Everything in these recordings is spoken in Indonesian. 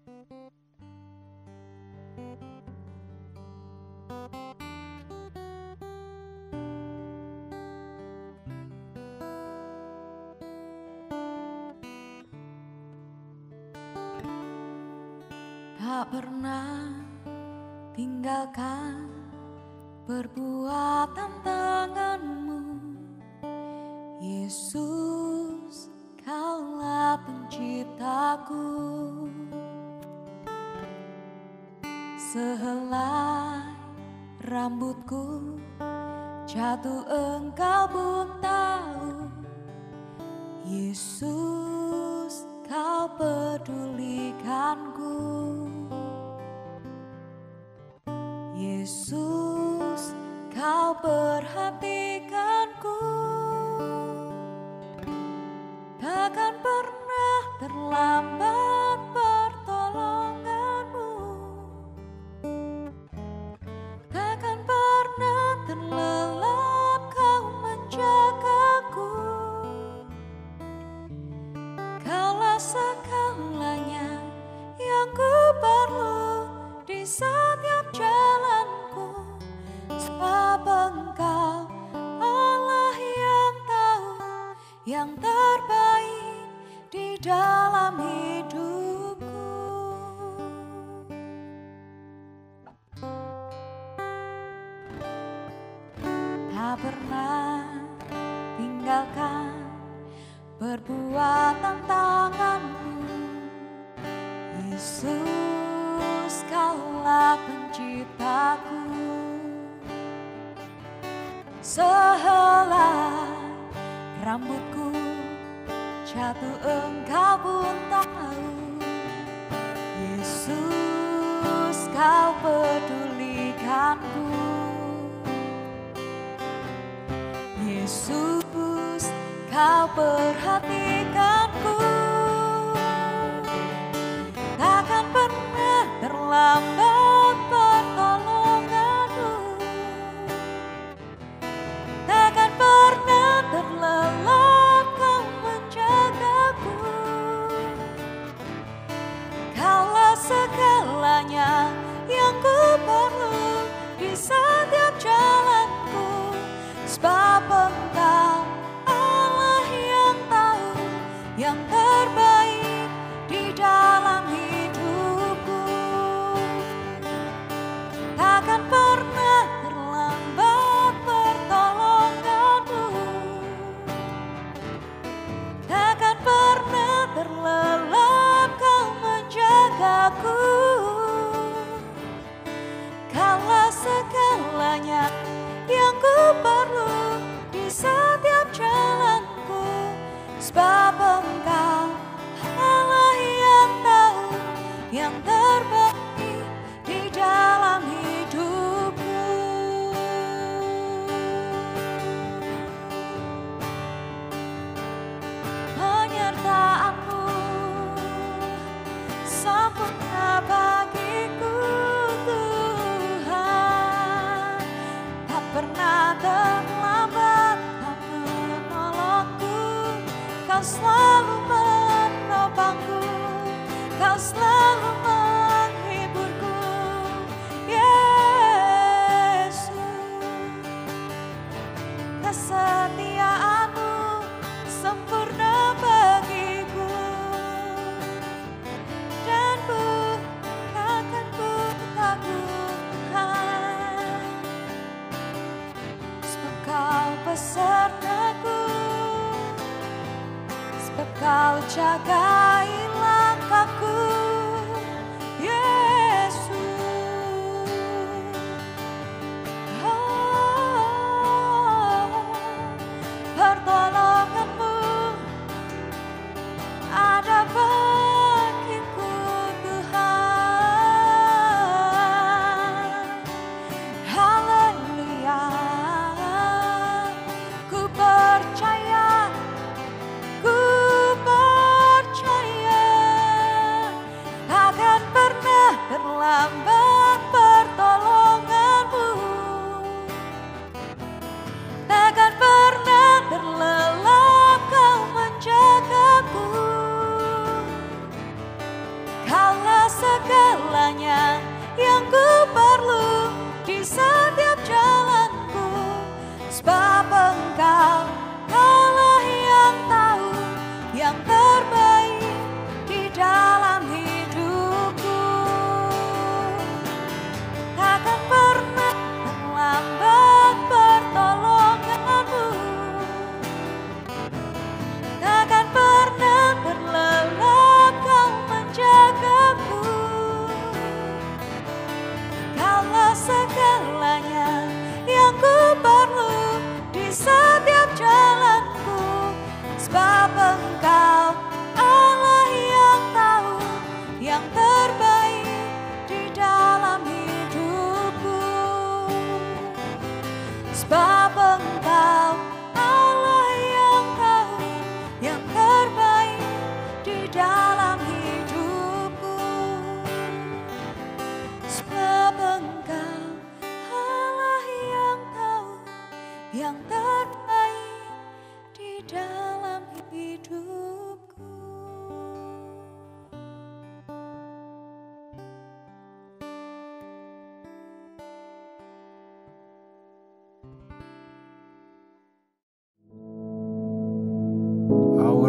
Tak pernah tinggalkan perbuatan tanganmu, Yesus, Kaulah penciptaku. Sehelai rambutku jatuh, Engkau pun tahu, Yesus, Kau pedulikanku. Yesus, Kau perhatikanku. Takkan pernah terlambat pertolonganmu, takkan pernah terlelap Kau menjagaku. Kaulah segalanya yang ku perlu di setiap jalanku, sebab Engkau Allah yang tahu yang terbaik di dalam hidupku. Tak pernah tinggalkan perbuatan tanganmu, Yesus, Kaulah penciptaku. Sehelai rambutku jatuh, Engkau pun tahu, Yesus, Kau pedulikanku. Yesus, Kau perhatikanku. Takkan pernah terlambat pertolonganmu, takkan pernah terlelap Kau menjagaku. Kaulah segalanya yang ku perlu di setiap jalanku, sebab Engkau Allah yang tahu yang terbaik di dalam hidupku. Takkan pernah terlambat pertolonganmu, takkan pernah terlelap Kau menjagaku. Kaulah segalanya yang ku perlu di setiap jalanku, sebab Engkau Allah yang tahu yang terbaik di dalam hidupku. Penyertaan-Mu sempurna bagiku, Tuhan. Tak pernah terlambat Kau menolongku, Kau selalu menopangku, Kau selalu menghiburku, Yesus. Kesetiaan-Mu sempurna bagiku, dan ku takkan ku takut, Tuhan, sebab Kau besertaku, sebab Kau jagai langkahku, Yesus. Pertolongan-Mu ada bagiku, Tuhan. Haleluya. Ku percaya, ku percaya.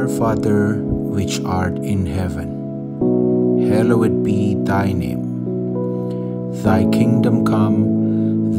Our Father, which art in heaven, hallowed be thy name. Thy kingdom come,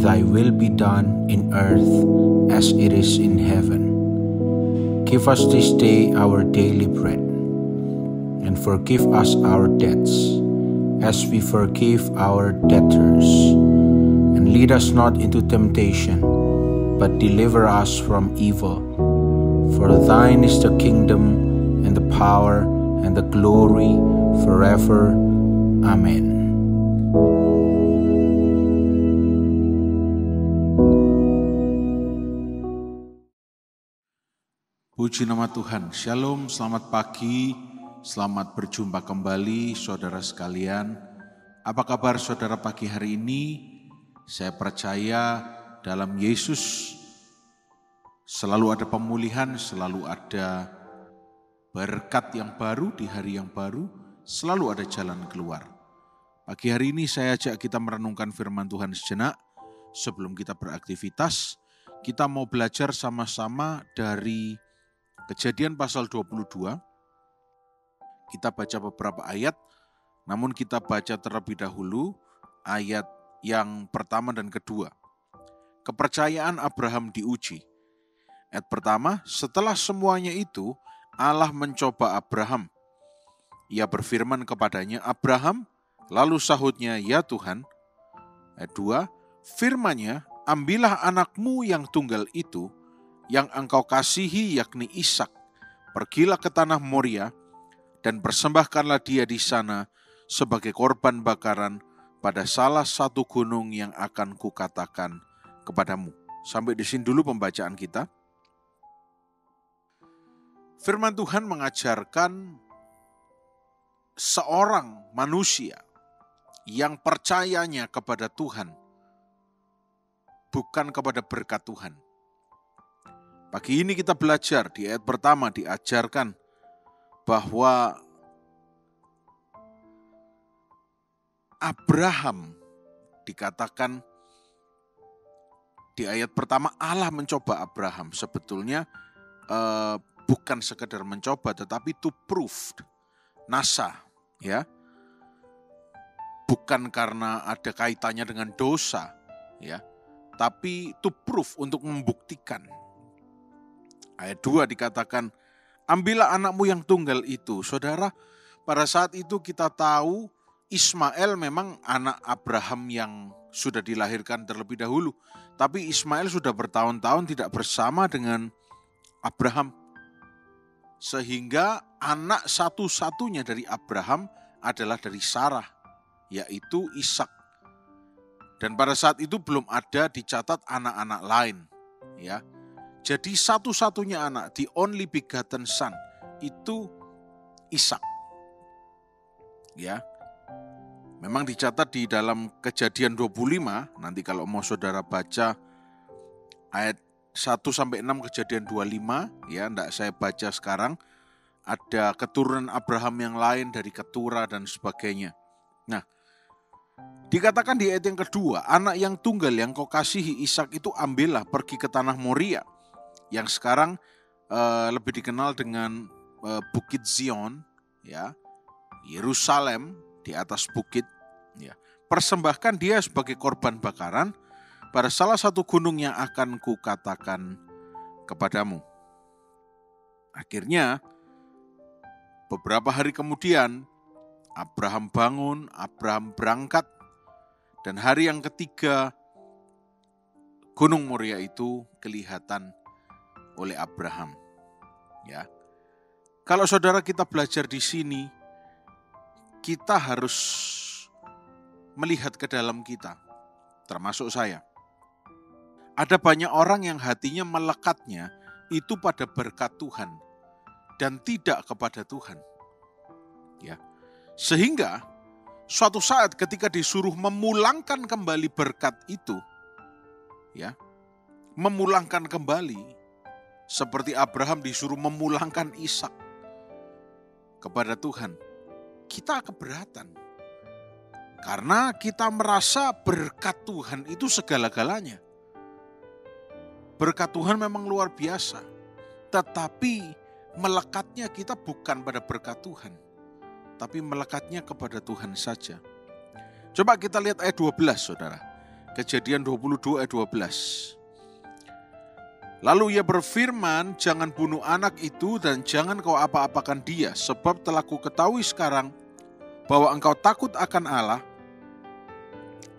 thy will be done in earth as it is in heaven. Give us this day our daily bread, and forgive us our debts, as we forgive our debtors. And lead us not into temptation, but deliver us from evil. For thine is the kingdom, and the power, and the glory, forever. Amen. Puji nama Tuhan. Shalom, selamat pagi, selamat berjumpa kembali saudara sekalian. Apa kabar saudara pagi hari ini? Saya percaya dalam Yesus selalu ada pemulihan, selalu ada berkat yang baru di hari yang baru, selalu ada jalan keluar. Pagi hari ini saya ajak kita merenungkan firman Tuhan sejenak. Sebelum kita beraktivitas, kita mau belajar sama-sama dari Kejadian pasal 22, kita baca beberapa ayat, namun kita baca terlebih dahulu ayat yang pertama dan kedua. Kepercayaan Abraham diuji. Ayat pertama, setelah semuanya itu, Allah mencoba Abraham. Ia berfirman kepadanya, Abraham, lalu sahutnya, ya Tuhan. Ayat 2, firman-Nya, ambillah anakmu yang tunggal itu, yang engkau kasihi yakni Ishak, pergilah ke tanah Moria dan persembahkanlah dia di sana sebagai korban bakaran pada salah satu gunung yang akan kukatakan kepadamu. Sampai di sini dulu pembacaan kita. Firman Tuhan mengajarkan seorang manusia yang percayanya kepada Tuhan, bukan kepada berkat Tuhan. Pagi ini kita belajar di ayat pertama diajarkan bahwa Abraham dikatakan di ayat pertama Allah mencoba Abraham. Sebetulnya bukan sekedar mencoba tetapi to prove, nasa, ya. Bukan karena ada kaitannya dengan dosa, ya. Tapi to prove, untuk membuktikan. Ayat 2 dikatakan, ambillah anakmu yang tunggal itu. Saudara, pada saat itu kita tahu Ismail memang anak Abraham yang sudah dilahirkan terlebih dahulu. Tapi Ismail sudah bertahun-tahun tidak bersama dengan Abraham. Sehingga anak satu-satunya dari Abraham adalah dari Sarah, yaitu Ishak. Dan pada saat itu belum ada dicatat anak-anak lain, ya. Jadi satu-satunya anak, the only begotten son, itu Ishak. Ya. Memang dicatat di dalam Kejadian 25, nanti kalau mau saudara baca ayat 1-6 Kejadian 25, ya enggak saya baca sekarang, ada keturunan Abraham yang lain dari Ketura dan sebagainya. Nah, dikatakan di ayat yang kedua, anak yang tunggal yang kau kasihi Ishak itu ambillah pergi ke tanah Moria, yang sekarang lebih dikenal dengan Bukit Zion, ya, Yerusalem di atas bukit, ya. Persembahkan dia sebagai korban bakaran pada salah satu gunung yang akan kukatakan kepadamu. Akhirnya beberapa hari kemudian Abraham bangun, Abraham berangkat, dan hari yang ketiga Gunung Moria itu kelihatan oleh Abraham. Ya. Kalau saudara kita belajar di sini, kita harus melihat ke dalam kita, termasuk saya. Ada banyak orang yang hatinya melekatnya itu pada berkat Tuhan dan tidak kepada Tuhan. Ya. Sehingga suatu saat ketika disuruh memulangkan kembali berkat itu, ya, memulangkan kembali, seperti Abraham disuruh memulangkan Ishak kepada Tuhan, kita keberatan. Karena kita merasa berkat Tuhan itu segala-galanya. Berkat Tuhan memang luar biasa. Tetapi melekatnya kita bukan pada berkat Tuhan, tapi melekatnya kepada Tuhan saja. Coba kita lihat ayat 12, saudara. Kejadian 22 ayat 12. Lalu ia berfirman, jangan bunuh anak itu dan jangan kau apa-apakan dia, sebab telah ku ketahui sekarang bahwa engkau takut akan Allah.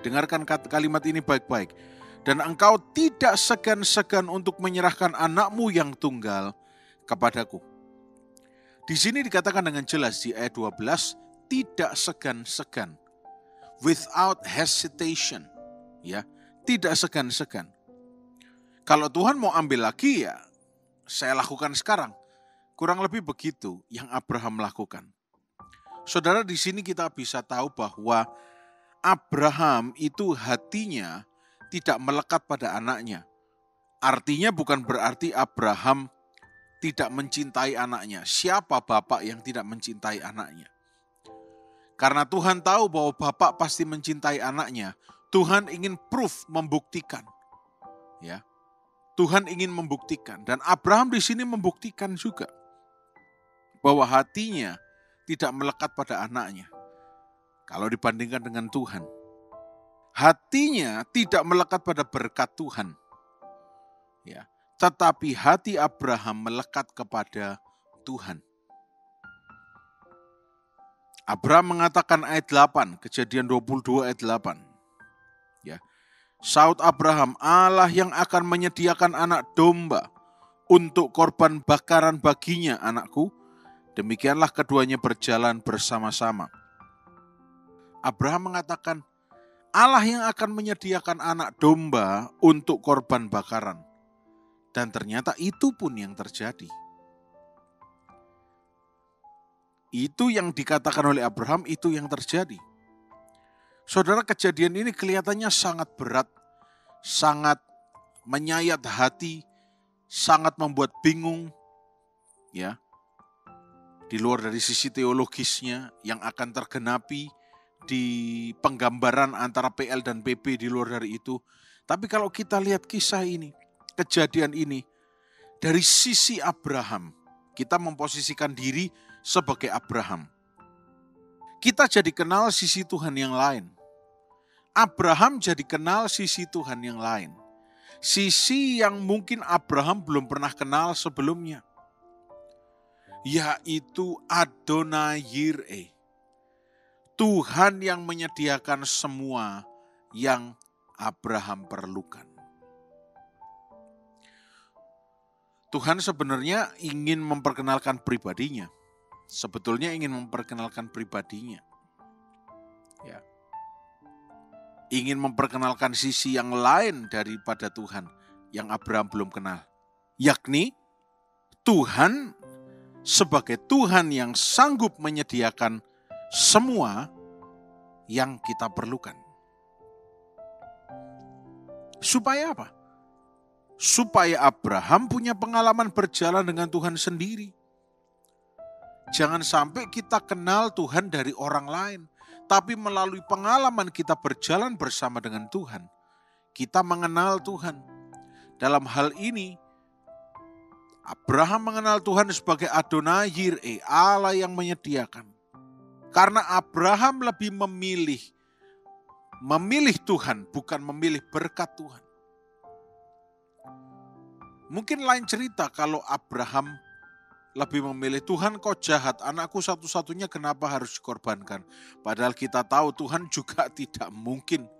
Dengarkan kalimat ini baik-baik. Dan engkau tidak segan-segan untuk menyerahkan anakmu yang tunggal kepadaku. Di sini dikatakan dengan jelas di ayat 12, tidak segan-segan. Without hesitation. Ya, tidak segan-segan. Kalau Tuhan mau ambil lagi ya, saya lakukan sekarang. Kurang lebih begitu yang Abraham lakukan. Saudara, di sini kita bisa tahu bahwa Abraham itu hatinya tidak melekat pada anaknya. Artinya bukan berarti Abraham tidak mencintai anaknya. Siapa bapak yang tidak mencintai anaknya? Karena Tuhan tahu bahwa bapak pasti mencintai anaknya, Tuhan ingin proof, membuktikan. Ya. Tuhan ingin membuktikan, dan Abraham di sini membuktikan juga bahwa hatinya tidak melekat pada anaknya. Kalau dibandingkan dengan Tuhan, hatinya tidak melekat pada berkat Tuhan. Ya, tetapi hati Abraham melekat kepada Tuhan. Abraham mengatakan ayat 8, Kejadian 22 ayat 8. Ya. Saud Abraham, Allah yang akan menyediakan anak domba untuk korban bakaran baginya, anakku. Demikianlah keduanya berjalan bersama-sama. Abraham mengatakan, Allah yang akan menyediakan anak domba untuk korban bakaran. Dan ternyata itu pun yang terjadi. Itu yang dikatakan oleh Abraham, itu yang terjadi. Saudara, kejadian ini kelihatannya sangat berat, sangat menyayat hati, sangat membuat bingung, ya. Di luar dari sisi teologisnya yang akan tergenapi di penggambaran antara PL dan PP di luar dari itu. Tapi kalau kita lihat kisah ini, kejadian ini, dari sisi Abraham, kita memposisikan diri sebagai Abraham. Kita jadi kenal sisi Tuhan yang lain. Abraham jadi kenal sisi Tuhan yang lain. Sisi yang mungkin Abraham belum pernah kenal sebelumnya. Yaitu Adonai Yireh. Tuhan yang menyediakan semua yang Abraham perlukan. Tuhan sebenarnya ingin memperkenalkan pribadinya. Sebetulnya ingin memperkenalkan pribadinya. Ya. Ingin memperkenalkan sisi yang lain daripada Tuhan yang Abraham belum kenal. Yakni Tuhan sebagai Tuhan yang sanggup menyediakan semua yang kita perlukan. Supaya apa? Supaya Abraham punya pengalaman berjalan dengan Tuhan sendiri. Jangan sampai kita kenal Tuhan dari orang lain. Tapi melalui pengalaman kita berjalan bersama dengan Tuhan, kita mengenal Tuhan. Dalam hal ini, Abraham mengenal Tuhan sebagai Adonai Yireh, Allah yang menyediakan. Karena Abraham lebih memilih Tuhan, bukan memilih berkat Tuhan. Mungkin lain cerita kalau Abraham lebih memilih, Tuhan kau jahat, anakku satu-satunya kenapa harus dikorbankan. Padahal kita tahu Tuhan juga tidak mungkin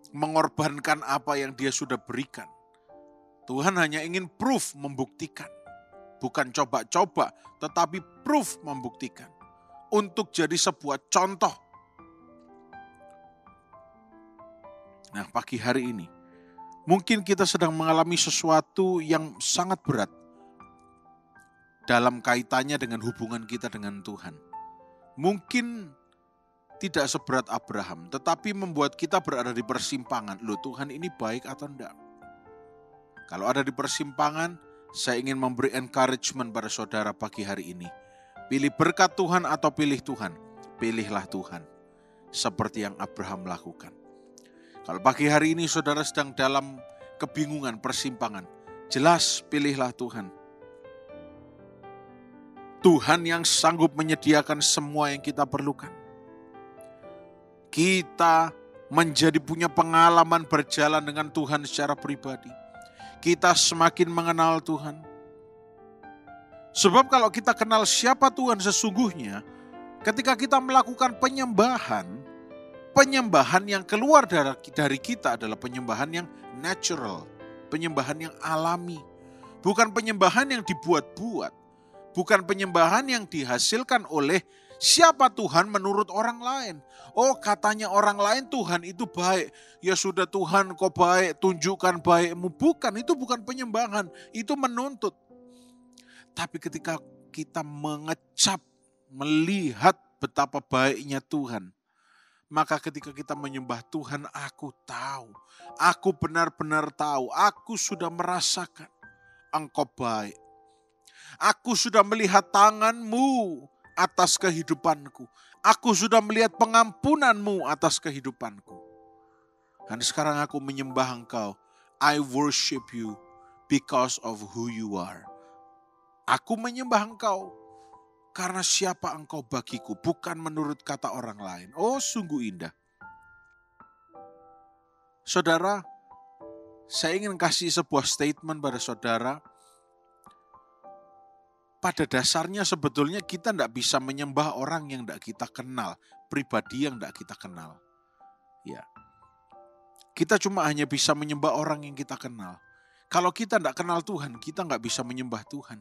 mengorbankan apa yang dia sudah berikan. Tuhan hanya ingin proof, membuktikan. Bukan coba-coba, tetapi proof, membuktikan. Untuk jadi sebuah contoh. Nah, pagi hari ini, mungkin kita sedang mengalami sesuatu yang sangat berat dalam kaitannya dengan hubungan kita dengan Tuhan. Mungkin tidak seberat Abraham, tetapi membuat kita berada di persimpangan. Loh, Tuhan ini baik atau enggak? Kalau ada di persimpangan, saya ingin memberi encouragement pada saudara pagi hari ini. Pilih berkat Tuhan atau pilih Tuhan? Pilihlah Tuhan. Seperti yang Abraham lakukan. Kalau pagi hari ini saudara sedang dalam kebingungan, persimpangan, jelas pilihlah Tuhan. Tuhan yang sanggup menyediakan semua yang kita perlukan. Kita menjadi punya pengalaman berjalan dengan Tuhan secara pribadi. Kita semakin mengenal Tuhan. Sebab kalau kita kenal siapa Tuhan sesungguhnya, ketika kita melakukan penyembahan yang keluar dari kita adalah penyembahan yang natural, penyembahan yang alami. Bukan penyembahan yang dibuat-buat, bukan penyembahan yang dihasilkan oleh siapa Tuhan menurut orang lain. Oh, katanya orang lain Tuhan itu baik. Ya sudah Tuhan kau baik, tunjukkan baikmu. Bukan, itu bukan penyembahan. Itu menuntut. Tapi ketika kita mengecap, melihat betapa baiknya Tuhan, maka ketika kita menyembah Tuhan, aku tahu. Aku benar-benar tahu. Aku sudah merasakan Engkau baik. Aku sudah melihat tangan-Mu atas kehidupanku. Aku sudah melihat pengampunan-Mu atas kehidupanku. Dan sekarang aku menyembah Engkau. I worship you because of who you are. Aku menyembah Engkau karena siapa Engkau bagiku, bukan menurut kata orang lain. Oh, sungguh indah. Saudara, saya ingin kasih sebuah statement pada saudara. Pada dasarnya sebetulnya kita tidak bisa menyembah orang yang tidak kita kenal, pribadi yang tidak kita kenal. Ya, kita cuma hanya bisa menyembah orang yang kita kenal. Kalau kita tidak kenal Tuhan, kita nggak bisa menyembah Tuhan.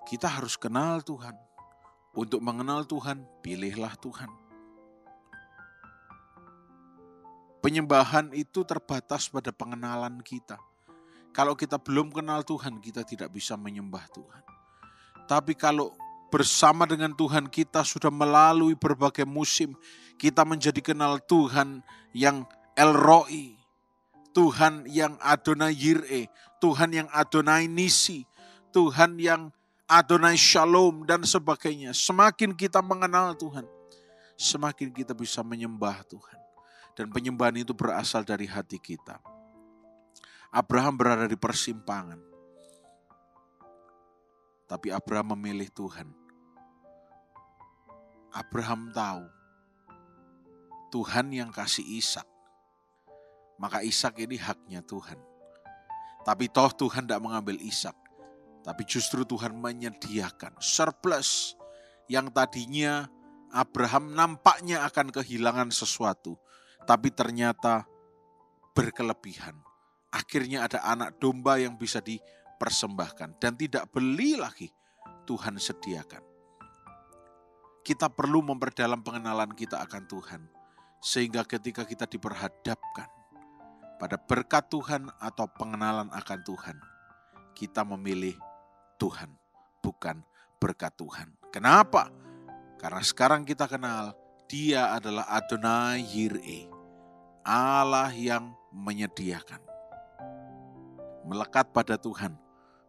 Kita harus kenal Tuhan. Untuk mengenal Tuhan, pilihlah Tuhan. Penyembahan itu terbatas pada pengenalan kita. Kalau kita belum kenal Tuhan, kita tidak bisa menyembah Tuhan. Tapi kalau bersama dengan Tuhan, kita sudah melalui berbagai musim, kita menjadi kenal Tuhan yang El Roi, Tuhan yang Adonai Yireh, Tuhan yang Adonai Nisi, Tuhan yang Adonai Shalom dan sebagainya. Semakin kita mengenal Tuhan, semakin kita bisa menyembah Tuhan. Dan penyembahan itu berasal dari hati kita. Abraham berada di persimpangan. Tapi Abraham memilih Tuhan. Abraham tahu Tuhan yang kasih Ishak. Maka Ishak ini haknya Tuhan. Tapi toh Tuhan tidak mengambil Ishak. Tapi justru Tuhan menyediakan surplus yang tadinya Abraham nampaknya akan kehilangan sesuatu. Tapi ternyata berkelebihan. Akhirnya ada anak domba yang bisa dipersembahkan. Dan tidak beli lagi, Tuhan sediakan. Kita perlu memperdalam pengenalan kita akan Tuhan. Sehingga ketika kita diperhadapkan pada berkat Tuhan atau pengenalan akan Tuhan, kita memilih Tuhan, bukan berkat Tuhan. Kenapa? Karena sekarang kita kenal Dia adalah Adonai Yireh, Allah yang menyediakan. Melekat pada Tuhan,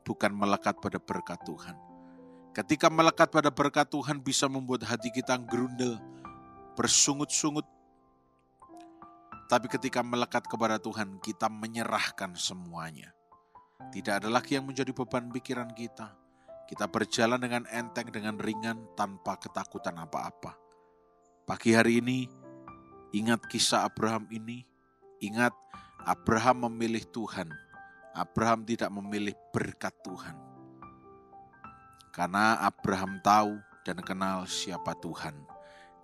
bukan melekat pada berkat Tuhan. Ketika melekat pada berkat Tuhan bisa membuat hati kita gerundel, bersungut-sungut. Tapi ketika melekat kepada Tuhan, kita menyerahkan semuanya. Tidak ada lagi yang menjadi beban pikiran kita. Kita berjalan dengan enteng, dengan ringan, tanpa ketakutan apa-apa. Pagi hari ini, ingat kisah Abraham ini. Ingat, Abraham memilih Tuhan. Abraham tidak memilih berkat Tuhan. Karena Abraham tahu dan kenal siapa Tuhan.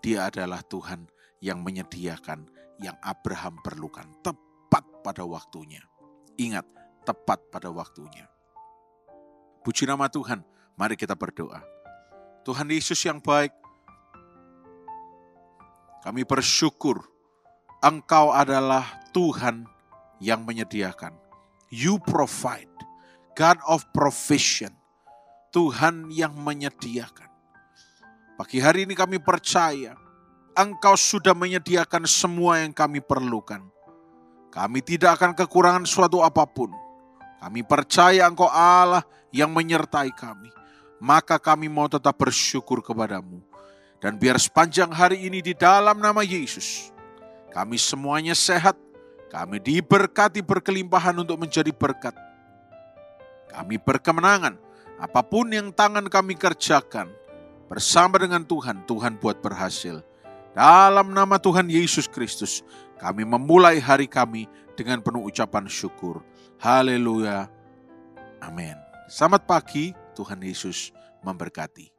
Dia adalah Tuhan yang menyediakan yang Abraham perlukan tepat pada waktunya. Ingat, tepat pada waktunya. Puji nama Tuhan, mari kita berdoa. Tuhan Yesus yang baik, kami bersyukur Engkau adalah Tuhan yang menyediakan. You provide, God of provision, Tuhan yang menyediakan. Pagi hari ini kami percaya Engkau sudah menyediakan semua yang kami perlukan. Kami tidak akan kekurangan suatu apapun. Kami percaya Engkau Allah yang menyertai kami. Maka kami mau tetap bersyukur kepadamu. Dan biar sepanjang hari ini di dalam nama Yesus, kami semuanya sehat. Kami diberkati berkelimpahan untuk menjadi berkat. Kami berkemenangan Apapun yang tangan kami kerjakan, bersama dengan Tuhan, Tuhan buat berhasil. Dalam nama Tuhan Yesus Kristus, kami memulai hari kami dengan penuh ucapan syukur. Haleluya. Amin. Selamat pagi, Tuhan Yesus memberkati.